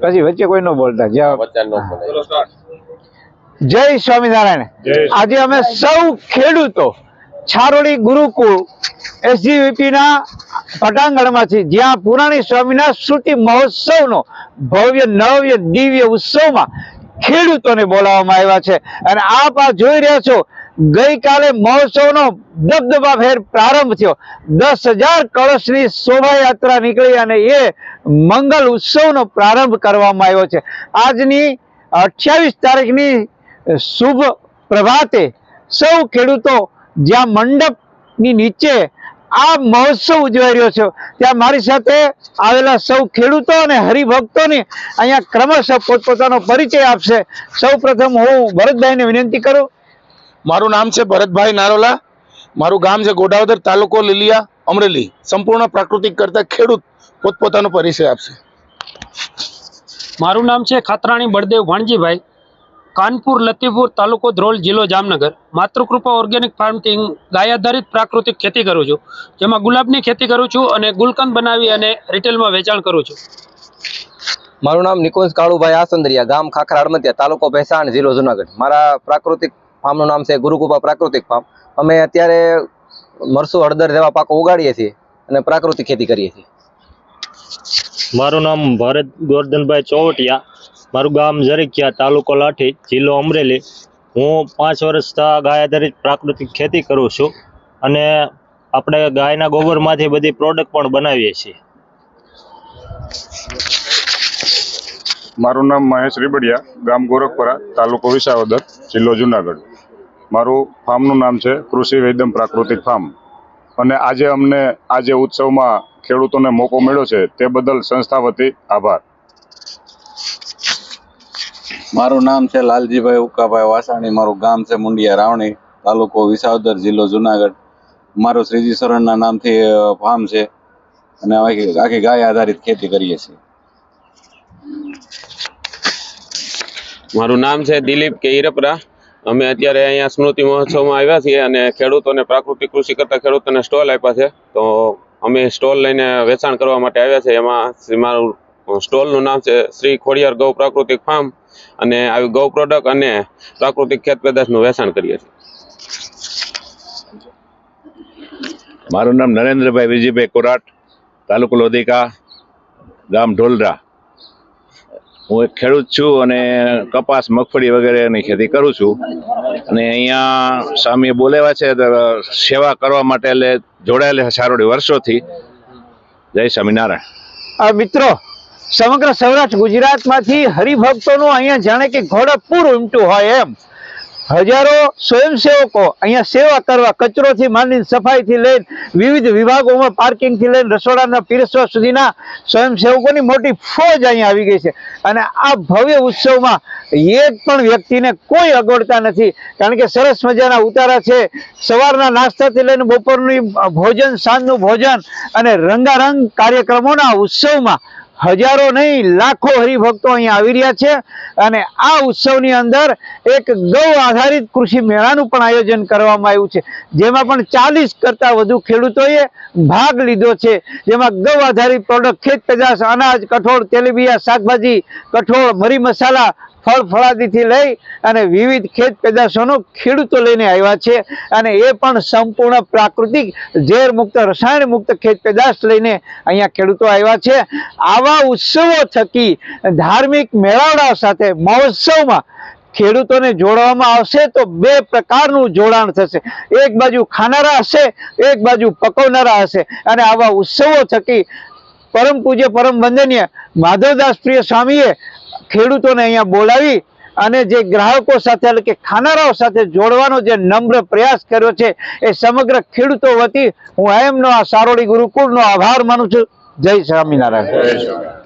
પછી વચ્ચે કોઈ ન બોલતા જય સ્વામિનારાયણ। આજે અમે સૌ ખેડૂતો છારોડી ગુરુકુળ SGVP ના પટાંગણમાંથી જ્યાં પુરાણી સ્વામીના શ્રુતિ મહોત્સવનો ભવ્ય નવ્ય દિવ્ય ઉત્સવમાં ખેડૂતોને બોલાવવામાં આવ્યા છે અને આપ આ જોઈ રહ્યા છો ગઈકાલે મહોત્સવનો દબદબાભેર પ્રારંભ થયો। 10,000 કળશની શોભાયાત્રા નીકળી અને એ મંગલ ઉત્સવનો પ્રારંભ કરવામાં આવ્યો છે। આજની 28 તારીખની શુભ પ્રભાતે સૌ ખેડૂતો જ્યાં મંડપની નીચે આ મહોત્સવ ઉજવાઈ રહ્યો છે ત્યાં મારી સાથે આવેલા સૌ ખેડૂતો અને હરિભક્તોને અહીંયા ક્રમશઃ પોતપોતાનો પરિચય આપશે। સૌ પ્રથમ હું ભરતભાઈને વિનંતી કરું। મારું નામ છે ભરતભાઈ નારોલા, મારું ગામ છે ગોડાવદર, તાલુકો લીલિયા, અમરેલી। સંપૂર્ણ પ્રાકૃતિક કરતા ખેડૂત પોતપોતાનો પરિચય આપશે। મારું નામ છે ખાતરાણી બળદેવ ભાણજીભાઈ, કાનપુર લતીપુર, તાલુકો ધ્રોલ, જિલ્લો જામનગર। માતૃકૃપા ઓર્ગેનિક ફાર્મથી ગાય આધારિત પ્રાકૃતિક ખેતી કરું છું, જેમાં ગુલાબની ખેતી કરું છું અને ગુલકંદ બનાવી અને રિટેલમાં વેચાણ કરું છું। મારું નામ નિકુંજ કાળુભાઈ આસંદરિયા, ગામ ખાખરા હડમતિયા, તાલુકો ભેસાણ, જિલ્લો જુનાગઢ। મારા પ્રાકૃતિક ફાર્મનું નામ છે ગુરુકૃપા પ્રાકૃતિક ફાર્મ। અમે અત્યારે મરસું, હળદર જેવા પાકો ઉગાડીએ છીએ અને પ્રાકૃતિક ખેતી કરીએ છીએ। મારું નામ ભારત ગોરધનભાઈ ચોવટિયા, મારું ગામ જરીકિયા, તાલુકો લાઠી, જિલ્લો અમરેલી। હું 5 વર્ષથી ગાય આધારિત પ્રાકૃતિક ખેતી કરું છું અને આપણે ગાયના ગોબરમાંથી બધી પ્રોડક્ટ પણ બનાવીએ છીએ। મારું નામ મહેશ રીબડિયા, ગામ ગોરખપરા, તાલુકો વિસાવદર, જિલ્લો જુનાગઢ। મારું ફાર્મનું નામ છે કૃષિ વેદમ પ્રાકૃતિક ફાર્મ અને આજે અમને આજે ઉત્સવમાં ખેડૂતોને મોકો મળ્યો છે તે બદલ સંસ્થા વતી આભાર। મારું નામ છે લાલજીભાઈ ઉકાભાઈ વાસાણી, મારું ગામ છે મુંડિયા રાવણી, તાલુકો વિસાવદર, જિલ્લો જુનાગઢ। મારું શ્રીજી શરણના નામથી ફાર્મ છે અને આખી ગાય આધારિત ખેતી કરીએ છીએ। મારું નામ છે દિલીપ કે ઈરપરા। અમે અત્યારે અહીંયા સ્મૃતિ મહોત્સવમાં આવ્યા છીએ અને ખેડૂતોને પ્રાકૃતિક કૃષિ કરતા ખેડૂતોને સ્ટોલ આપ્યા છે, તો અમે સ્ટોલ લઈને વેચાણ કરવા માટે આવ્યા છે। એમાં મારું સ્ટોલનું નામ છે શ્રી ખોડિયાર ગૌ પ્રાકૃતિક ફાર્મ અને આવી ગૌ પ્રોડક્ટ અને પ્રાકૃતિક ખેત પેદાશનું વેચાણ કરીએ છીએ। મારું નામ નરેન્દ્રભાઈ વિજયભાઈ કોરાટ, તાલુકો લોધિકા, ગામ ઢોલરા। હું એક ખેડૂત છું અને કપાસ, મગફળી વગેરેની ખેતી કરું છું અને અહીંયા સ્વામીએ બોલાવ્યા છે સેવા કરવા માટે એટલે જોડાયેલા છારોડી વર્ષોથી। જય સ્વામિનારાયણ। મિત્રો, સમગ્ર સૌરાષ્ટ્ર ગુજરાતમાંથી હરિભક્તોનું અહીંયા જાણે કે ઘોડપુર ઉમટ્યું હોય એમ હજારો સ્વયંસેવકો અહીંયા સેવા કરવા, કચરોથી માંડીને સફાઈથી લઈને વિવિધ વિભાગોમાં પાર્કિંગથી લઈને રસોડાના પીરસવા સુધીના સ્વયંસેવકોની મોટી ફોજ અહીંયા આવી ગઈ છે અને આ ભવ્ય ઉત્સવમાં એક પણ વ્યક્તિને કોઈ અગવડતા નથી, કારણ કે સરસ મજાના ઉતારા છે। સવારના નાસ્તાથી લઈને બપોરનું ભોજન, સાંજનું ભોજન અને રંગારંગ કાર્યક્રમોના ઉત્સવમાં હજારો નહીં લાખો હરિભક્તો અહીંયા આવી રહ્યા છે અને આ ઉત્સવની અંદર એક ગૌ આધારિત કૃષિ મેળાનું પણ આયોજન કરવામાં આવ્યું છે, જેમાં પણ 40 કરતાં વધુ ખેડૂતોએ ભાગ લીધો છે, જેમાં ગૌ આધારિત પ્રોડક્ટ, ખેત પેદાશ, અનાજ, કઠોળ, તેલીબિયા, શાકભાજી, કઠોળ, મરી મસાલા, ફળ ફળાદીથી લઈ અને વિવિધ ખેત પેદાશોનો ખેડૂતો લઈને આવ્યા છે અને એ પણ સંપૂર્ણ પ્રાકૃતિક, ઝેર મુક્ત, રસાયણ મુક્ત ખેત પેદાશ લઈને અહીંયા ખેડૂતો આવ્યા છે। આવા ઉત્સવો થકી ધાર્મિક મેળાવડાઓ સાથે મહોત્સવમાં ખેડૂતોને જોડવામાં આવશે તો 2 પ્રકારનું જોડાણ થશે। એક બાજુ ખાનારા હશે, એક બાજુ પકવનારા હશે અને આવા ઉત્સવો થકી પરમ પૂજ્ય, પરમ વંદનીય માધવદાસ પ્રિય સ્વામીએ ખેડૂતોને અહીંયા બોલાવી અને જે ગ્રાહકો સાથે એટલે કે ખાનારાઓ સાથે જોડવાનો જે નમ્ર પ્રયાસ કર્યો છે એ સમગ્ર ખેડૂતો વતી હું એમનો આ સારોડી ગુરુકુળનો આભાર માનું છું। જય સ્વામિનારાયણ।